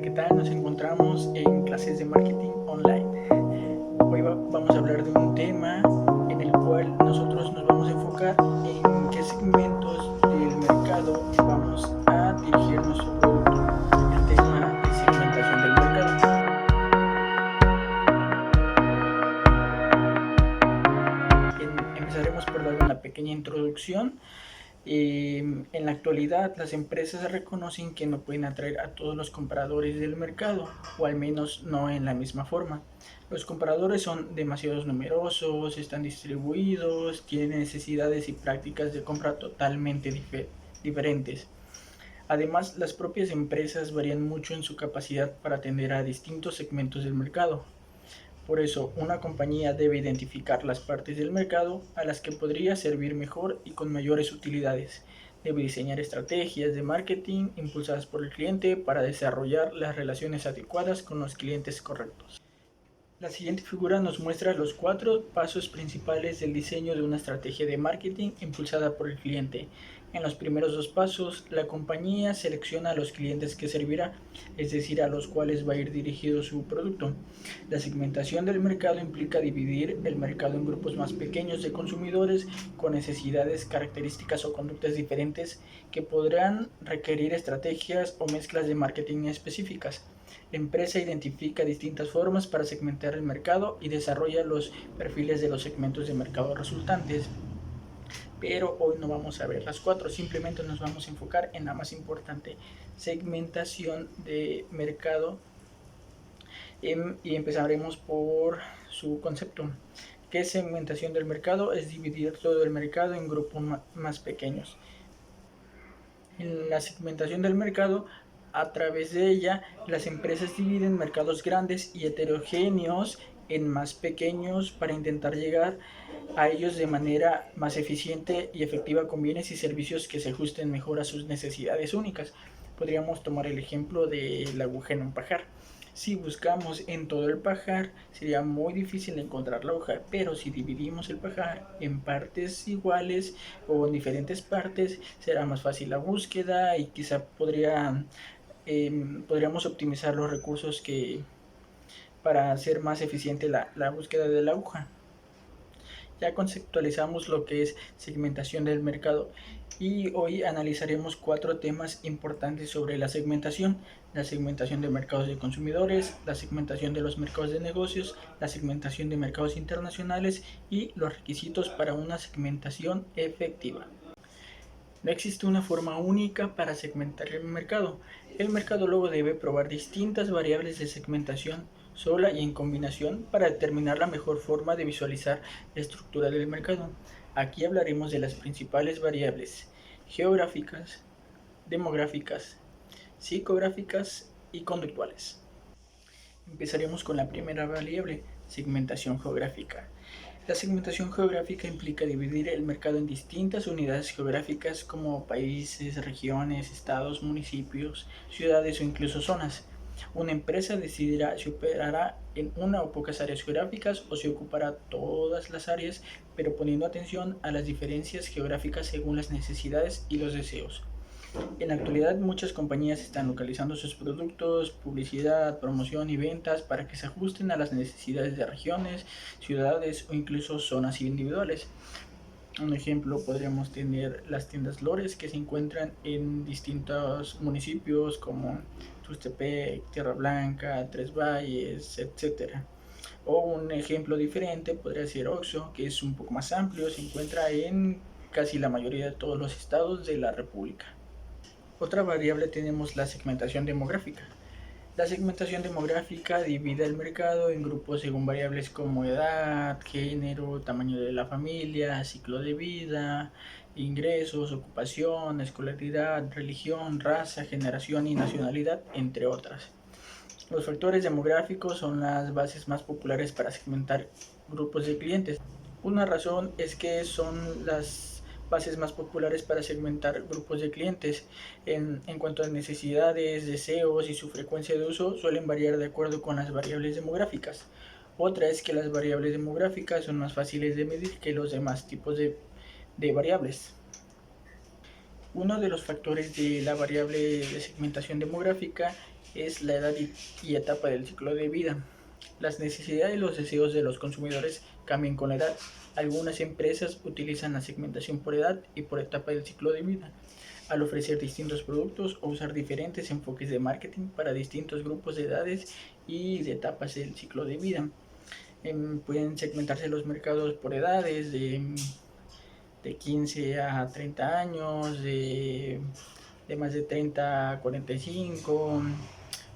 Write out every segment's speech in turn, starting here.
¿qué tal? Nos encontramos en clases de marketing online. Hoy vamos a hablar de un tema en el cual nosotros nos vamos a enfocar en qué segmentos del mercado vamos a dirigir nuestro producto. El tema es segmentación del mercado. Empezaremos por dar una pequeña introducción. En la actualidad, las empresas reconocen que no pueden atraer a todos los compradores del mercado, o al menos no en la misma forma. Los compradores son demasiado numerosos, están distribuidos, tienen necesidades y prácticas de compra totalmente diferentes. Además, las propias empresas varían mucho en su capacidad para atender a distintos segmentos del mercado. Por eso, una compañía debe identificar las partes del mercado a las que podría servir mejor y con mayores utilidades. Debe diseñar estrategias de marketing impulsadas por el cliente para desarrollar las relaciones adecuadas con los clientes correctos. La siguiente figura nos muestra los 4 pasos principales del diseño de una estrategia de marketing impulsada por el cliente. En los primeros 2 pasos, la compañía selecciona a los clientes que servirá, es decir, a los cuales va a ir dirigido su producto. La segmentación del mercado implica dividir el mercado en grupos más pequeños de consumidores con necesidades, características o conductas diferentes que podrán requerir estrategias o mezclas de marketing específicas. La empresa identifica distintas formas para segmentar el mercado y desarrolla los perfiles de los segmentos de mercado resultantes. Pero hoy no vamos a ver las 4, simplemente nos vamos a enfocar en la más importante, segmentación de mercado, y empezaremos por su concepto. ¿Qué es segmentación del mercado? Es dividir todo el mercado en grupos más pequeños. En la segmentación del mercado, a través de ella, las empresas dividen mercados grandes y heterogéneos en más pequeños para intentar llegar a ellos de manera más eficiente y efectiva con bienes y servicios que se ajusten mejor a sus necesidades únicas. Podríamos tomar el ejemplo de la aguja en un pajar. Si buscamos en todo el pajar, sería muy difícil encontrar la aguja, pero si dividimos el pajar en partes iguales o en diferentes partes, será más fácil la búsqueda y quizá podríamos optimizar los recursos para hacer más eficiente la búsqueda de la aguja. Ya conceptualizamos lo que es segmentación del mercado y hoy analizaremos 4 temas importantes sobre la segmentación de mercados de consumidores, la segmentación de los mercados de negocios, la segmentación de mercados internacionales y los requisitos para una segmentación efectiva. No existe una forma única para segmentar el mercado. El mercadólogo debe probar distintas variables de segmentación sola y en combinación para determinar la mejor forma de visualizar la estructura del mercado. Aquí hablaremos de las principales variables geográficas, demográficas, psicográficas y conductuales. Empezaremos con la primera variable, segmentación geográfica. La segmentación geográfica implica dividir el mercado en distintas unidades geográficas como países, regiones, estados, municipios, ciudades o incluso zonas. Una empresa decidirá si operará en una o pocas áreas geográficas o si ocupará todas las áreas, pero poniendo atención a las diferencias geográficas según las necesidades y los deseos. En la actualidad, muchas compañías están localizando sus productos, publicidad, promoción y ventas para que se ajusten a las necesidades de regiones, ciudades o incluso zonas individuales. Un ejemplo podríamos tener las tiendas Lores que se encuentran en distintos municipios como Tustepec, Tierra Blanca, Tres Valles, etc. O un ejemplo diferente podría ser Oxxo, que es un poco más amplio, se encuentra en casi la mayoría de todos los estados de la República. Otra variable tenemos la segmentación demográfica. La segmentación demográfica divide el mercado en grupos según variables como edad, género, tamaño de la familia, ciclo de vida, ingresos, ocupación, escolaridad, religión, raza, generación y nacionalidad, entre otras. Los factores demográficos son las bases más populares para segmentar grupos de clientes. Una razón es que son las bases más populares para segmentar grupos de clientes. En cuanto a necesidades, deseos y su frecuencia de uso, suelen variar de acuerdo con las variables demográficas. Otra es que las variables demográficas son más fáciles de medir que los demás tipos de variables. Uno de los factores de la variable de segmentación demográfica es la edad y etapa del ciclo de vida. Las necesidades y los deseos de los consumidores cambian con la edad. Algunas empresas utilizan la segmentación por edad y por etapa del ciclo de vida, al ofrecer distintos productos o usar diferentes enfoques de marketing para distintos grupos de edades y de etapas del ciclo de vida. Pueden segmentarse los mercados por edades, de 15 a 30 años, de más de 30 a 45,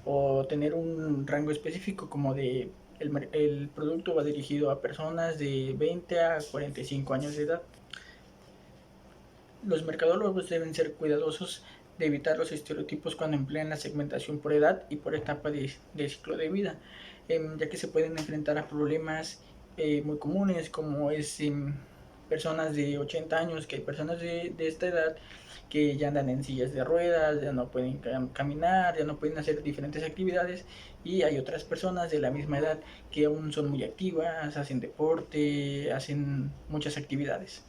o tener un rango específico como de el producto va dirigido a personas de 20 a 45 años de edad. Los mercadólogos deben ser cuidadosos de evitar los estereotipos cuando emplean la segmentación por edad y por etapa de ciclo de vida, ya que se pueden enfrentar a problemas muy comunes como es personas de 80 años, que hay personas de esta edad que ya andan en sillas de ruedas, ya no pueden caminar, ya no pueden hacer diferentes actividades, y hay otras personas de la misma edad que aún son muy activas, hacen deporte, hacen muchas actividades.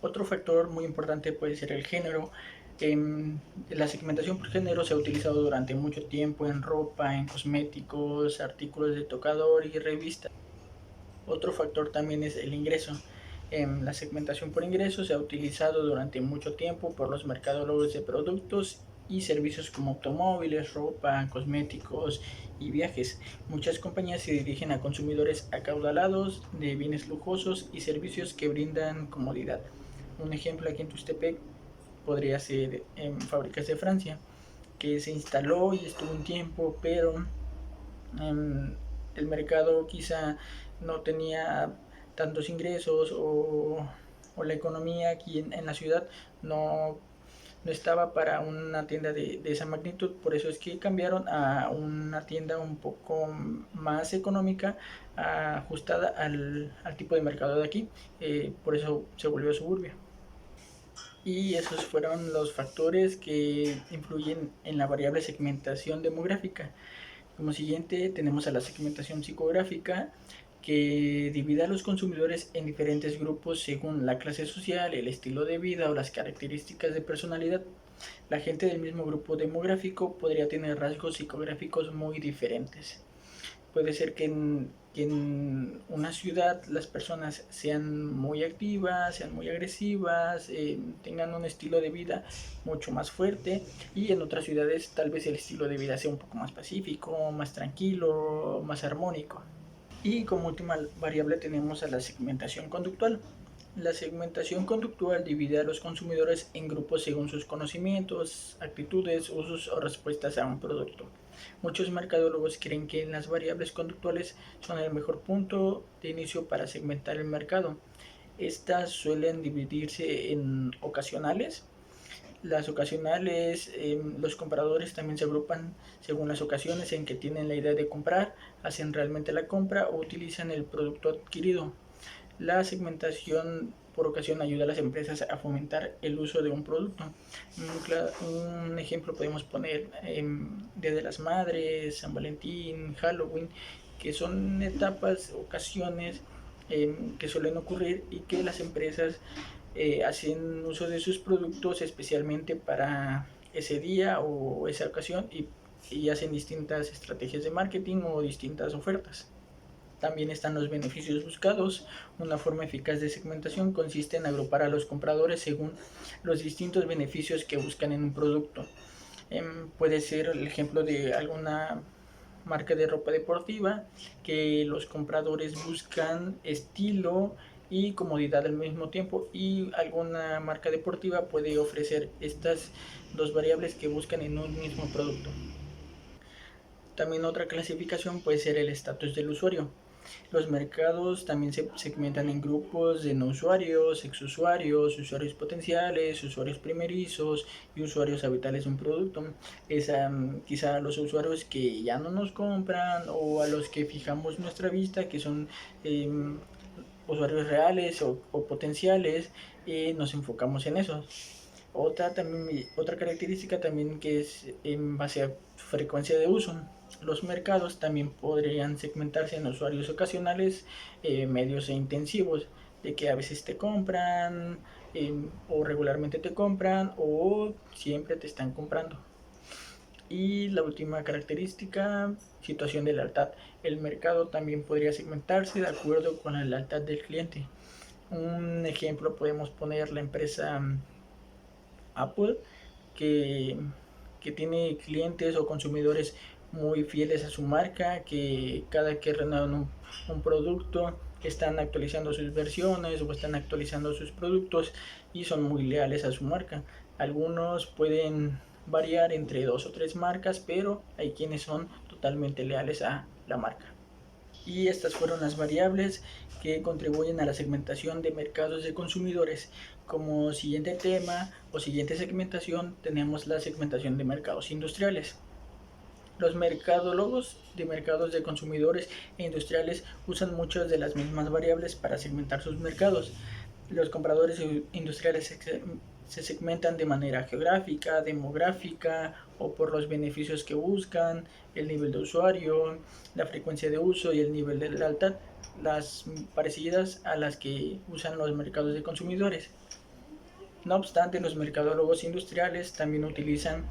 Otro factor muy importante puede ser el género. La segmentación por género se ha utilizado durante mucho tiempo en ropa, en cosméticos, artículos de tocador y revistas. Otro factor también es el ingreso. La segmentación por ingreso se ha utilizado durante mucho tiempo por los mercadólogos de productos y servicios como automóviles, ropa, cosméticos y viajes. Muchas compañías se dirigen a consumidores acaudalados de bienes lujosos y servicios que brindan comodidad. Un ejemplo aquí en Tustepec podría ser en Fábricas de Francia, que se instaló y estuvo un tiempo, pero el mercado quizá no tenía tantos ingresos, o la economía aquí en la ciudad no estaba para una tienda de esa magnitud. Por eso es que cambiaron a una tienda un poco más económica, ajustada al tipo de mercado de aquí. Por eso se volvió Suburbia. Y esos fueron los factores que influyen en la variable segmentación demográfica. Como siguiente tenemos a la segmentación psicográfica, que divide a los consumidores en diferentes grupos según la clase social, el estilo de vida o las características de personalidad. La gente del mismo grupo demográfico podría tener rasgos psicográficos muy diferentes. Puede ser que en una ciudad las personas sean muy activas, sean muy agresivas, tengan un estilo de vida mucho más fuerte, y en otras ciudades tal vez el estilo de vida sea un poco más pacífico, más tranquilo, más armónico. Y como última variable tenemos a la segmentación conductual. La segmentación conductual divide a los consumidores en grupos según sus conocimientos, actitudes, usos o respuestas a un producto. Muchos mercadólogos creen que las variables conductuales son el mejor punto de inicio para segmentar el mercado. Estas suelen dividirse en ocasionales. Las ocasionales, los compradores también se agrupan según las ocasiones en que tienen la idea de comprar, hacen realmente la compra o utilizan el producto adquirido. La segmentación por ocasión ayuda a las empresas a fomentar el uso de un producto. Un ejemplo podemos poner Día de las Madres, San Valentín, Halloween, que son etapas, ocasiones que suelen ocurrir y que las empresas hacen uso de sus productos especialmente para ese día o esa ocasión, y hacen distintas estrategias de marketing o distintas ofertas. También están los beneficios buscados. Una forma eficaz de segmentación consiste en agrupar a los compradores según los distintos beneficios que buscan en un producto. Puede ser el ejemplo de alguna marca de ropa deportiva, que los compradores buscan estilo y comodidad al mismo tiempo, y alguna marca deportiva puede ofrecer estas dos variables que buscan en un mismo producto. También otra clasificación puede ser el estatus del usuario. Los mercados también se segmentan en grupos de no usuarios, exusuarios, usuarios potenciales, usuarios primerizos y usuarios habituales de un producto. Es quizá los usuarios que ya no nos compran, o a los que fijamos nuestra vista, que son usuarios reales o potenciales, y nos enfocamos en esos. Otra característica también, que es en base a frecuencia de uso. Los mercados también podrían segmentarse en usuarios ocasionales, medios e intensivos, de que a veces te compran, o regularmente te compran, o siempre te están comprando. Y la última característica, situación de lealtad. El mercado también podría segmentarse de acuerdo con la lealtad del cliente. Un ejemplo podemos poner la empresa Apple, que, que tiene clientes o consumidores muy fieles a su marca, que cada que renuevan un producto están actualizando sus versiones o están actualizando sus productos y son muy leales a su marca. Algunos pueden variar entre 2 o 3 marcas, pero hay quienes son totalmente leales a la marca. Y estas fueron las variables que contribuyen a la segmentación de mercados de consumidores. Como siguiente tema o siguiente segmentación tenemos la segmentación de mercados industriales. Los mercadólogos de mercados de consumidores e industriales usan muchas de las mismas variables para segmentar sus mercados. Los compradores industriales se segmentan de manera geográfica, demográfica o por los beneficios que buscan, el nivel de usuario, la frecuencia de uso y el nivel de lealtad, las parecidas a las que usan los mercados de consumidores. No obstante, los mercadólogos industriales también utilizan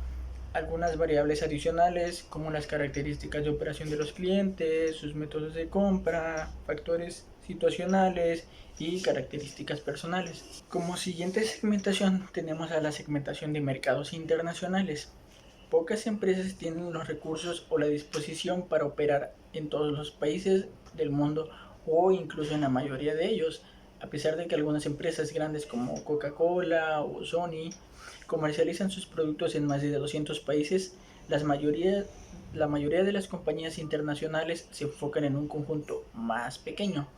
algunas variables adicionales como las características de operación de los clientes, sus métodos de compra, factores situacionales y características personales. Como siguiente segmentación tenemos a la segmentación de mercados internacionales. Pocas empresas tienen los recursos o la disposición para operar en todos los países del mundo o incluso en la mayoría de ellos, a pesar de que algunas empresas grandes como Coca-Cola o Sony comercializan sus productos en más de 200 países, la mayoría de las compañías internacionales se enfocan en un conjunto más pequeño.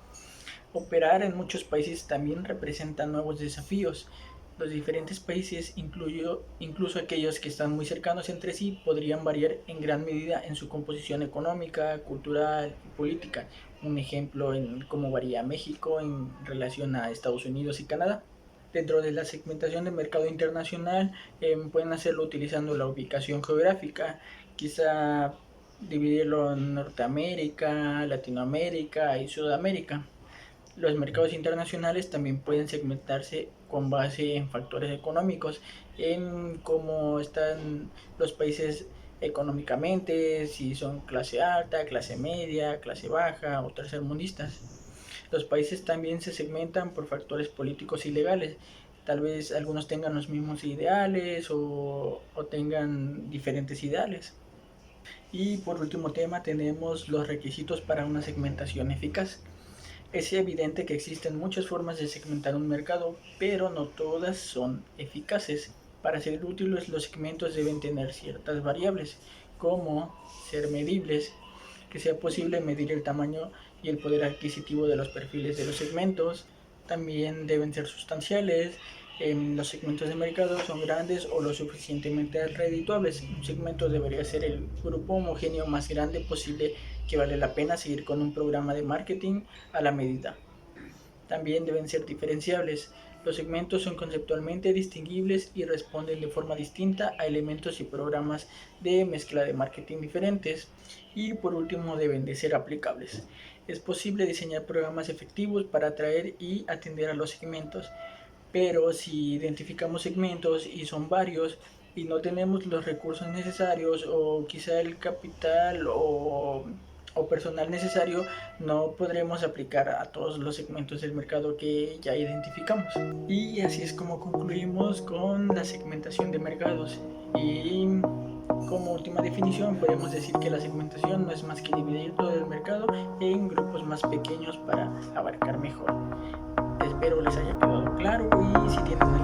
Operar en muchos países también representa nuevos desafíos. Los diferentes países, incluso aquellos que están muy cercanos entre sí, podrían variar en gran medida en su composición económica, cultural y política. Un ejemplo en cómo varía México en relación a Estados Unidos y Canadá. Dentro de la segmentación de mercado internacional pueden hacerlo utilizando la ubicación geográfica, quizá dividirlo en Norteamérica, Latinoamérica y Sudamérica. Los mercados internacionales también pueden segmentarse con base en factores económicos, en cómo están los países económicamente, si son clase alta, clase media, clase baja o tercermundistas. Los países también se segmentan por factores políticos y legales. Tal vez algunos tengan los mismos ideales o tengan diferentes ideales. Y por último tema tenemos los requisitos para una segmentación eficaz. Es evidente que existen muchas formas de segmentar un mercado, pero no todas son eficaces. Para ser útiles, los segmentos deben tener ciertas variables, como ser medibles, que sea posible medir el tamaño y el poder adquisitivo de los perfiles de los segmentos. También deben ser sustanciales. Los segmentos de mercado son grandes o lo suficientemente redituables. Un segmento debería ser el grupo homogéneo más grande posible que vale la pena seguir con un programa de marketing a la medida. También deben ser diferenciables. Los segmentos son conceptualmente distinguibles y responden de forma distinta a elementos y programas de mezcla de marketing diferentes. Y por último deben de ser aplicables. Es posible diseñar programas efectivos para atraer y atender a los segmentos, pero si identificamos segmentos y son varios y no tenemos los recursos necesarios o quizá el capital o personal necesario, no podremos aplicar a todos los segmentos del mercado que ya identificamos. Y así es como concluimos con la segmentación de mercados. Y como última definición podemos decir que la segmentación no es más que dividir todo el mercado en grupos más pequeños para abarcar mejor. Espero les haya quedado claro y si tienen